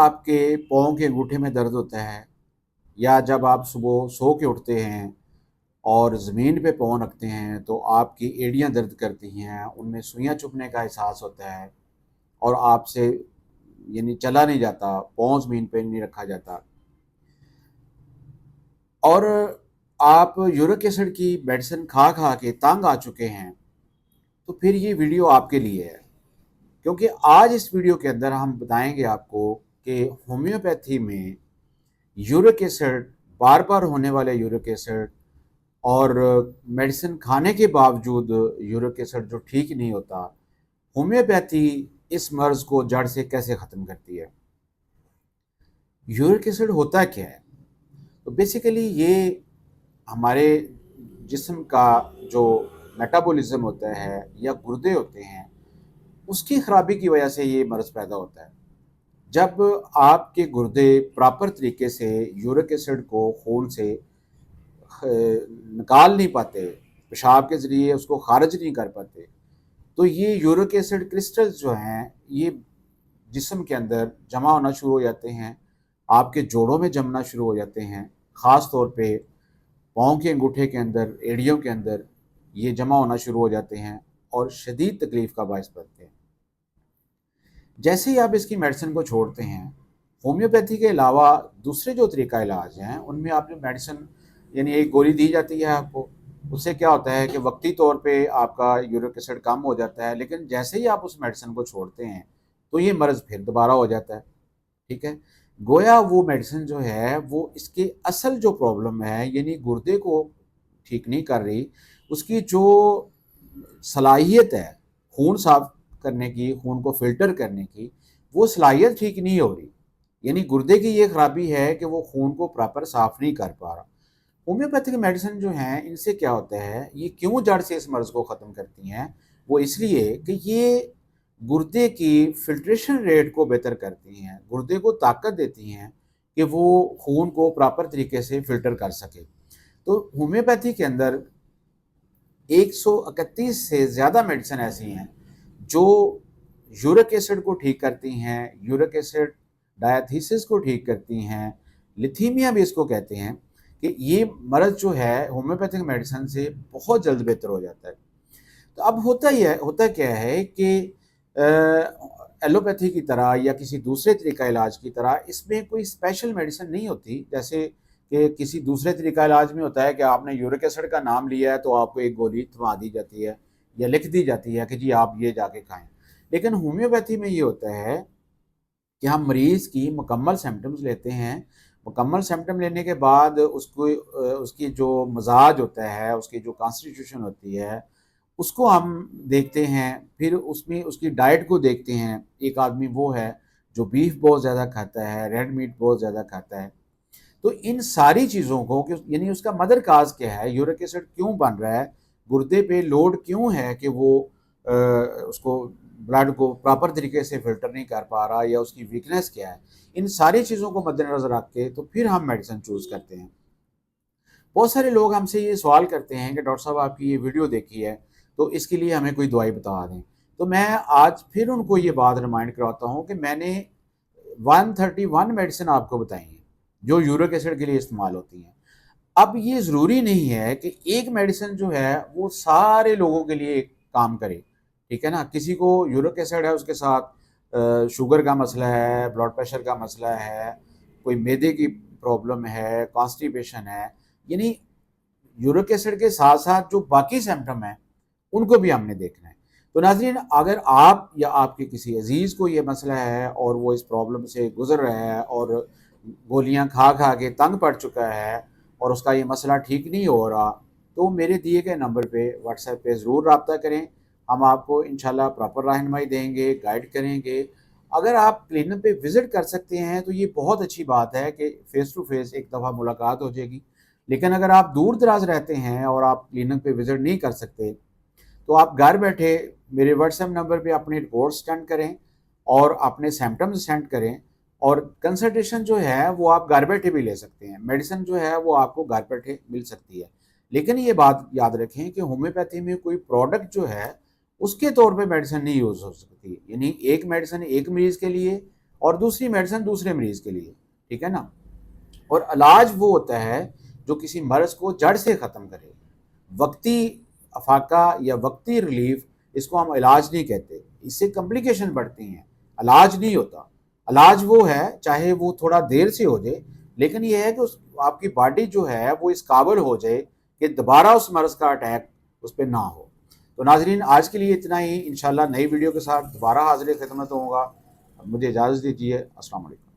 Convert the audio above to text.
آپ کے پاؤں کے انگوٹھے میں درد ہوتا ہے، یا جب آپ صبح سو کے اٹھتے ہیں اور زمین پہ پاؤں رکھتے ہیں تو آپ کی ایڑیاں درد کرتی ہیں، ان میں سوئیاں چبھنے کا احساس ہوتا ہے اور آپ سے چلا نہیں جاتا، پاؤں زمین پہ نہیں رکھا جاتا، اور آپ یورک ایسڈ کی میڈیسن کھا کھا کے تنگ آ چکے ہیں، تو پھر یہ ویڈیو آپ کے لیے ہے، کیونکہ آج اس ویڈیو کے اندر ہم بتائیں گے آپ کو کہ ہومیوپیتھی میں یورک ایسڈ، بار بار ہونے والے یورک ایسڈ اور میڈیسن کھانے کے باوجود یورک ایسڈ جو ٹھیک نہیں ہوتا، ہومیوپیتھی اس مرض کو جڑ سے کیسے ختم کرتی ہے۔ یورک ایسڈ ہوتا کیا ہے؟ تو بیسیکلی یہ ہمارے جسم کا جو میٹابولزم ہوتا ہے یا گردے ہوتے ہیں، اس کی خرابی کی وجہ سے یہ مرض پیدا ہوتا ہے۔ جب آپ کے گردے پراپر طریقے سے یورک ایسڈ کو خون سے نکال نہیں پاتے، پیشاب کے ذریعے اس کو خارج نہیں کر پاتے، تو یہ یورک ایسڈ کرسٹلز جو ہیں یہ جسم کے اندر جمع ہونا شروع ہو جاتے ہیں، آپ کے جوڑوں میں جمنا شروع ہو جاتے ہیں، خاص طور پہ پاؤں کے انگوٹھے کے اندر، ایڑیوں کے اندر یہ جمع ہونا شروع ہو جاتے ہیں اور شدید تکلیف کا باعث بنتے ہیں۔ جیسے ہی آپ اس کی میڈیسن کو چھوڑتے ہیں، ہومیوپیتھی کے علاوہ دوسرے جو طریقہ علاج ہیں ان میں آپ جو میڈیسن ایک گولی دی جاتی ہے آپ کو، اس سے کیا ہوتا ہے کہ وقتی طور پہ آپ کا یورک ایسڈ کم ہو جاتا ہے، لیکن جیسے ہی آپ اس میڈیسن کو چھوڑتے ہیں تو یہ مرض پھر دوبارہ ہو جاتا ہے، ٹھیک ہے۔ گویا وہ میڈیسن جو ہے وہ اس کے اصل جو پرابلم ہے، گردے کو ٹھیک نہیں کر رہی، اس کی جو صلاحیت ہے خون صاف کرنے کی، خون کو فلٹر کرنے کی، وہ صلاحیت ٹھیک نہیں ہو رہی، گردے کی یہ خرابی ہے کہ وہ خون کو پراپر صاف نہیں کر پا رہا۔ ہومیوپیتھک میڈیسن جو ہیں ان سے کیا ہوتا ہے، یہ کیوں جڑ سے اس مرض کو ختم کرتی ہیں؟ وہ اس لیے کہ یہ گردے کی فلٹریشن ریٹ کو بہتر کرتی ہیں، گردے کو طاقت دیتی ہیں کہ وہ خون کو پراپر طریقے سے فلٹر کر سکے۔ تو ہومیوپیتھی کے اندر 131 سے زیادہ میڈیسن ایسی ہیں جو یورک ایسڈ کو ٹھیک کرتی ہیں، یورک ایسڈ ڈائتھیسس کو ٹھیک کرتی ہیں، لیتھیمیا بھی اس کو کہتے ہیں، کہ یہ مرض جو ہے ہومیوپیتھک میڈیسن سے بہت جلد بہتر ہو جاتا ہے۔ تو اب ہوتا کیا ہے کہ ایلوپیتھی کی طرح یا کسی دوسرے طریقہ علاج کی طرح اس میں کوئی اسپیشل میڈیسن نہیں ہوتی، جیسے کہ کسی دوسرے طریقہ علاج میں ہوتا ہے کہ آپ نے یورک ایسڈ کا نام لیا ہے تو آپ کو ایک گولی تھما دی جاتی ہے یا لکھ دی جاتی ہے کہ جی آپ یہ جا کے کھائیں۔ لیکن ہومیوپیتھی میں یہ ہوتا ہے کہ ہم مریض کی مکمل سمپٹمز لیتے ہیں، مکمل سمپٹم لینے کے بعد اس کی جو مزاج ہوتا ہے، اس کی جو کانسٹیٹیوشن ہوتی ہے، اس کو ہم دیکھتے ہیں، پھر اس میں اس کی ڈائٹ کو دیکھتے ہیں۔ ایک آدمی وہ ہے جو بیف بہت زیادہ کھاتا ہے، ریڈ میٹ بہت زیادہ کھاتا ہے، تو ان ساری چیزوں کو اس کا مدر کاز کیا ہے، یورک ایسڈ کیوں بن رہا ہے، گردے پہ لوڈ کیوں ہے کہ وہ اس کو بلڈ کو پراپر طریقے سے فلٹر نہیں کر پا رہا، یا اس کی ویکنس کیا ہے، ان ساری چیزوں کو مد نظر رکھ کے تو پھر ہم میڈیسن چوز کرتے ہیں۔ بہت سارے لوگ ہم سے یہ سوال کرتے ہیں کہ ڈاکٹر صاحب آپ کی یہ ویڈیو دیکھی ہے تو اس کے لیے ہمیں کوئی دوائی بتا دیں، تو میں آج پھر ان کو یہ بات ریمائنڈ کراتا ہوں کہ میں نے 131 میڈیسن آپ کو بتائی ہیں جو یورک ایسڈ کے لیے استعمال ہوتی ہیں۔ اب یہ ضروری نہیں ہے کہ ایک میڈیسن جو ہے وہ سارے لوگوں کے لیے کام کرے، ٹھیک ہے نا۔ کسی کو یورک ایسڈ ہے، اس کے ساتھ شوگر کا مسئلہ ہے، بلڈ پریشر کا مسئلہ ہے، کوئی معدے کی پرابلم ہے، کانسٹیپیشن ہے، یورک ایسڈ کے ساتھ ساتھ جو باقی سمپٹم ہیں ان کو بھی ہم نے دیکھنا ہے۔ تو ناظرین، اگر آپ یا آپ کے کسی عزیز کو یہ مسئلہ ہے اور وہ اس پرابلم سے گزر رہا ہے اور گولیاں کھا کھا کے تنگ پڑ چکا ہے اور اس کا یہ مسئلہ ٹھیک نہیں ہو رہا، تو میرے دیے گئے نمبر پہ واٹس ایپ پہ ضرور رابطہ کریں، ہم آپ کو انشاءاللہ پراپر رہنمائی دیں گے، گائیڈ کریں گے۔ اگر آپ کلینک پہ وزٹ کر سکتے ہیں تو یہ بہت اچھی بات ہے کہ فیس ٹو فیس ایک دفعہ ملاقات ہو جائے گی، لیکن اگر آپ دور دراز رہتے ہیں اور آپ کلینک پہ وزٹ نہیں کر سکتے تو آپ گھر بیٹھے میرے واٹس ایپ نمبر پہ اپنی رپورٹ سینڈ کریں اور اپنے سمپٹمز سینڈ کریں، اور کنسلٹیشن جو ہے وہ آپ گھر بیٹھے بھی لے سکتے ہیں، میڈیسن جو ہے وہ آپ کو گھر بیٹھے مل سکتی ہے۔ لیکن یہ بات یاد رکھیں کہ ہومیوپیتھی میں کوئی پروڈکٹ جو ہے اس کے طور پہ میڈیسن نہیں یوز ہو سکتی، ایک میڈیسن ایک مریض کے لیے اور دوسری میڈیسن دوسرے مریض کے لیے، ٹھیک ہے نا. اور علاج وہ ہوتا ہے جو کسی مرض کو جڑ سے ختم کرے. وقتی افاقہ یا وقتی ریلیف اس کو ہم علاج نہیں کہتے، اس سے کمپلیکیشن بڑھتی ہیں، علاج نہیں ہوتا. علاج وہ ہے چاہے وہ تھوڑا دیر سے ہو جائے، لیکن یہ ہے کہ آپ کی باڈی جو ہے وہ اس قابل ہو جائے کہ دوبارہ اس مرض کا اٹیک اس پہ نہ ہو. تو ناظرین آج کے لیے اتنا ہی، انشاءاللہ نئی ویڈیو کے ساتھ دوبارہ حاضر خدمت ہوں گا. مجھے اجازت دیجیے. السلام علیکم.